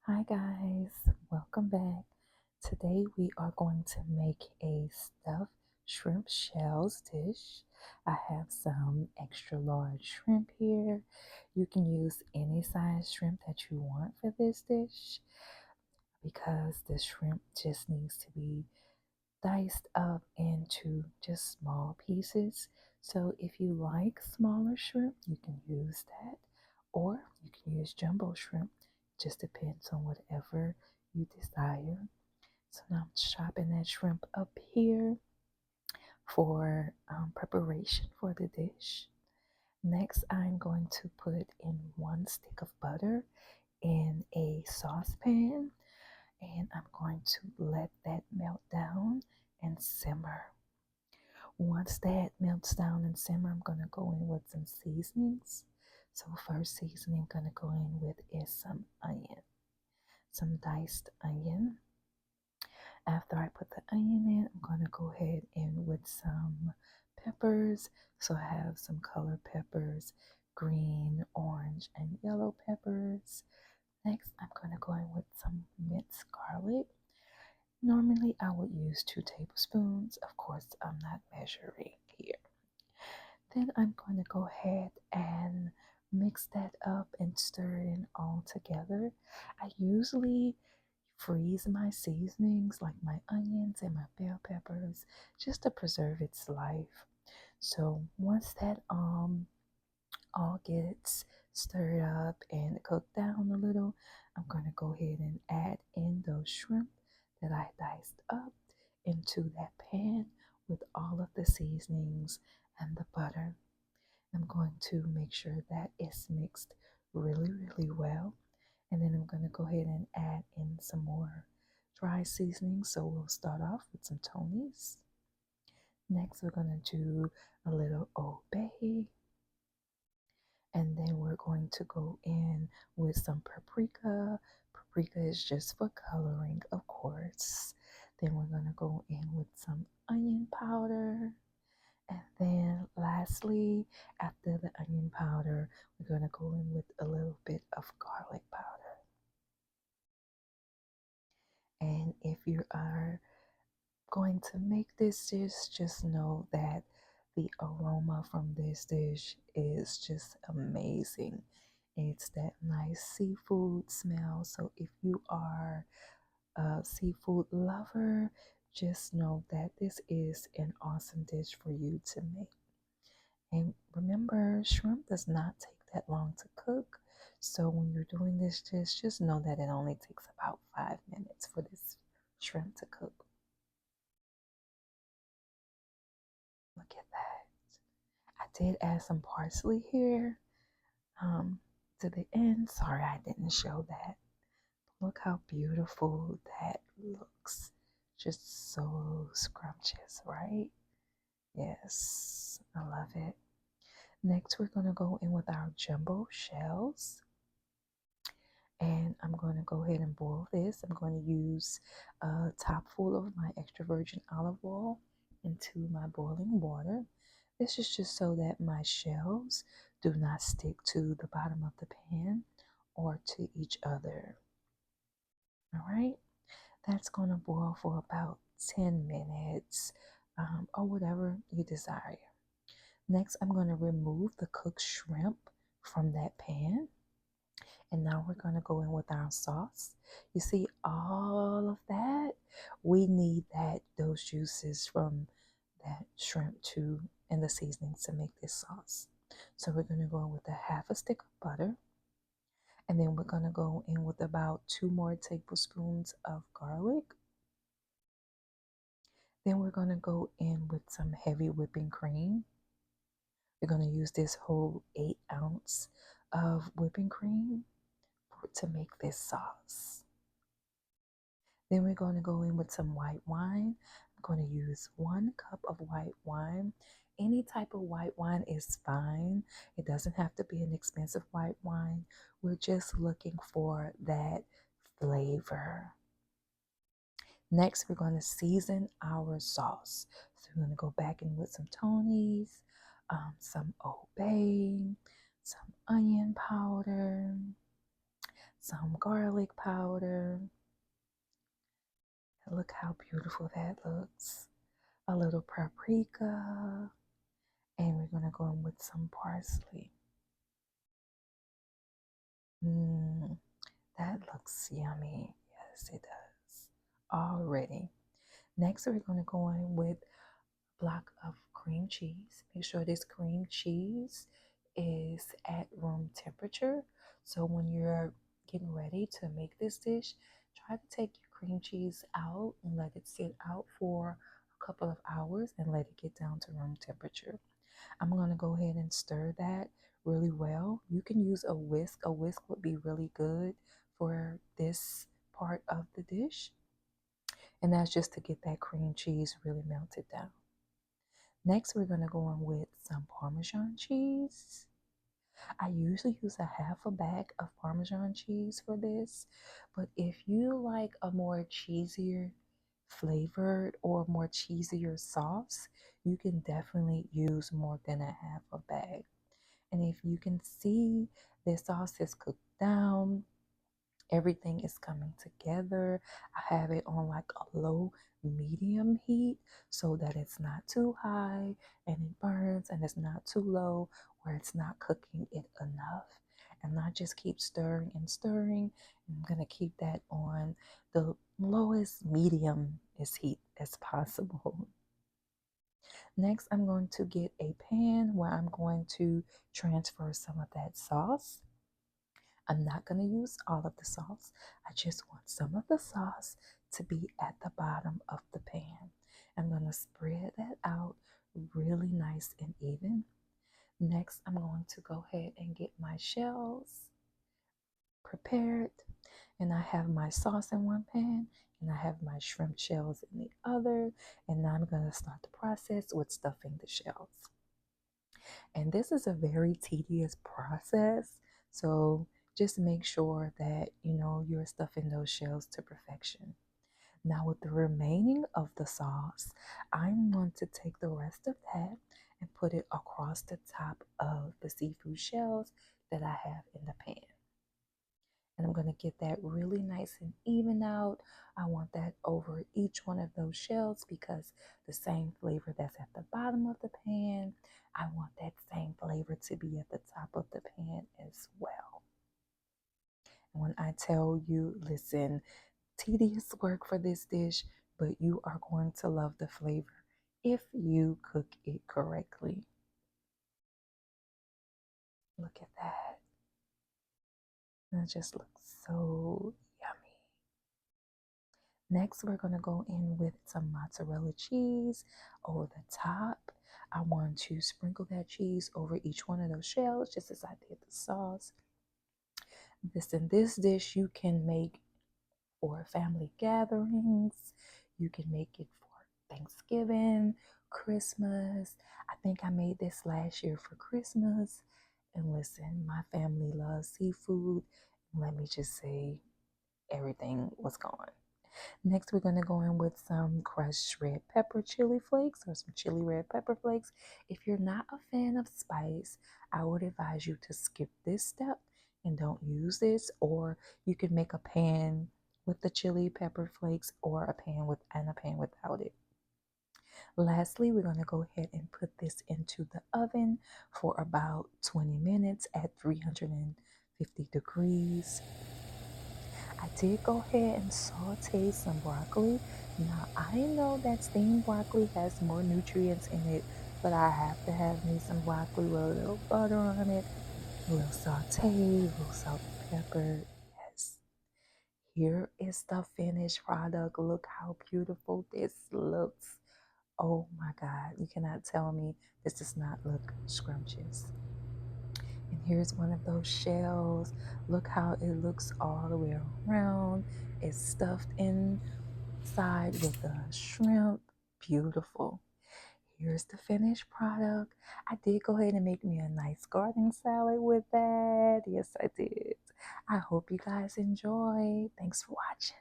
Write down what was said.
Hi guys, welcome back. Today we are going to make a stuffed shrimp shells dish. I have some extra large shrimp here. You can use any size shrimp that you want for this dish because the shrimp just needs to be diced up into just small pieces. So if you like smaller shrimp, you can use that, or you can use jumbo shrimp. Just depends on whatever you desire. So now I'm chopping that shrimp up here for preparation for the dish. Next, I'm going to put in 1 stick of butter in a saucepan, and I'm going to let that melt down and simmer. Once that melts down and simmer, I'm going to go in with some seasonings. So first seasoning I'm going to go in with is some onion, some diced onion. After I put the onion in, I'm going to go ahead in with some peppers. So I have some color peppers, green, orange, and yellow peppers. Next, I'm going to go in with some minced garlic. Normally, I would use 2 tablespoons. Of course, I'm not measuring here. Then I'm going to go ahead and mix that up and stir it in all together. I usually freeze my seasonings like my onions and my bell peppers just to preserve its life. So once that all gets stirred up and cooked down a little, I'm going to go ahead and add in those shrimp that I diced up into that pan with all of the seasonings and the butter. I'm going to make sure that it's mixed really well. And then I'm going to go ahead and add in some more dry seasoning. So we'll start off with some Tony's. Next, we're going to do a little Old Bay. And then we're going to go in with some paprika. Paprika is just for coloring, of course. Then we're going to go in with some onion powder. And then lastly, after the onion powder, we're going to go in with a little bit of garlic powder. And if you are going to make this dish, just know that the aroma from this dish is just amazing. It's that nice seafood smell. So if you are a seafood lover, just know that this is an awesome dish for you to make. And remember, shrimp does not take that long to cook. So when you're doing this dish, just know that it only takes about 5 minutes for this shrimp to cook. Look at that. I did add some parsley here to the end. Sorry I didn't show that. Look how beautiful that looks. Just so scrumptious, right? Yes, I love it. Next, we're going to go in with our jumbo shells. And I'm going to go ahead and boil this. I'm going to use a top full of my extra virgin olive oil into my boiling water. This is just so that my shells do not stick to the bottom of the pan or to each other. All right, that's going to boil for about 10 minutes or whatever you desire. Next, I'm going to remove the cooked shrimp from that pan. And now we're going to go in with our sauce. You see all of that? We need those juices from that shrimp too and the seasonings to make this sauce. So we're going to go in with a half a stick of butter. And then we're going to go in with about 2 more tablespoons of garlic. Then we're going to go in with some heavy whipping cream. We're going to use this whole 8 ounce of whipping cream to make this sauce. Then we're going to go in with some white wine. I'm going to use 1 cup of white wine. Any type of white wine is fine. It doesn't have to be an expensive white wine. We're just looking for that flavor. Next, we're going to season our sauce. So we're going to go back in with some Tony's, some Old Bay, some onion powder, some garlic powder. Look how beautiful that looks. A little paprika. And we're going to go in with some parsley. That looks yummy. Yes, it does. Already. Next, we're going to go in with a block of cream cheese. Make sure this cream cheese is at room temperature. So when you're getting ready to make this dish, try to take your cream cheese out and let it sit out for a couple of hours and let it get down to room temperature. I'm going to go ahead and stir that really well. You can use a whisk. A whisk would be really good for this part of the dish. And that's just to get that cream cheese really melted down. Next, we're going to go in with some Parmesan cheese. I usually use a half a bag of Parmesan cheese for this, but if you like a more cheesier flavored or more cheesier sauce, you can definitely use more than a half a bag. And if you can see the sauce is cooked down, everything is coming together. I have it on like a low medium heat so that it's not too high and it burns, and it's not too low where it's not cooking it enough. And I just keep stirring and stirring. I'm going to keep that on the lowest medium heat as possible. Next, I'm going to get a pan where I'm going to transfer some of that sauce. I'm not going to use all of the sauce. I just want some of the sauce to be at the bottom of the pan. I'm going to spread that out really nice and even. Next, I'm going to go ahead and get my shells prepared. And I have my sauce in one pan and I have my shrimp shells in the other. And now I'm going to start the process with stuffing the shells. And this is a very tedious process. So just make sure that you're stuffing those shells to perfection. Now with the remaining of the sauce, I'm going to take the rest of that and put it across the top of the seafood shells that I have in the pan. And I'm going to get that really nice and even out. I want that over each one of those shells because the same flavor that's at the bottom of the pan, I want that same flavor to be at the top of the pan as well. And when I tell you, listen, tedious work for this dish, but you are going to love the flavor if you cook it correctly. Look at that. It just looks so yummy. Next, we're going to go in with some mozzarella cheese over the top. I want to sprinkle that cheese over each one of those shells, just as I did the sauce. In this dish, you can make for family gatherings. You can make it for Thanksgiving, Christmas. I think I made this last year for Christmas. And listen, my family loves seafood. Let me just say, everything was gone. Next, we're going to go in with some crushed red pepper chili flakes or some chili red pepper flakes. If you're not a fan of spice, I would advise you to skip this step and don't use this. Or you can make a pan with the chili pepper flakes or a pan without it. Lastly, we're going to go ahead and put this into the oven for about 20 minutes at 350 degrees. I did go ahead and saute some broccoli. Now, I know that steamed broccoli has more nutrients in it, but I have to have me some broccoli with a little butter on it, a little saute, a little salt and pepper. Yes. Here is the finished product. Look how beautiful this looks. Oh my God, you cannot tell me this does not look scrumptious. And here's one of those shells. Look how it looks all the way around. It's stuffed inside with the shrimp. Beautiful. Here's the finished product. I did go ahead and make me a nice garden salad with that. Yes, I did. I hope you guys enjoy. Thanks for watching.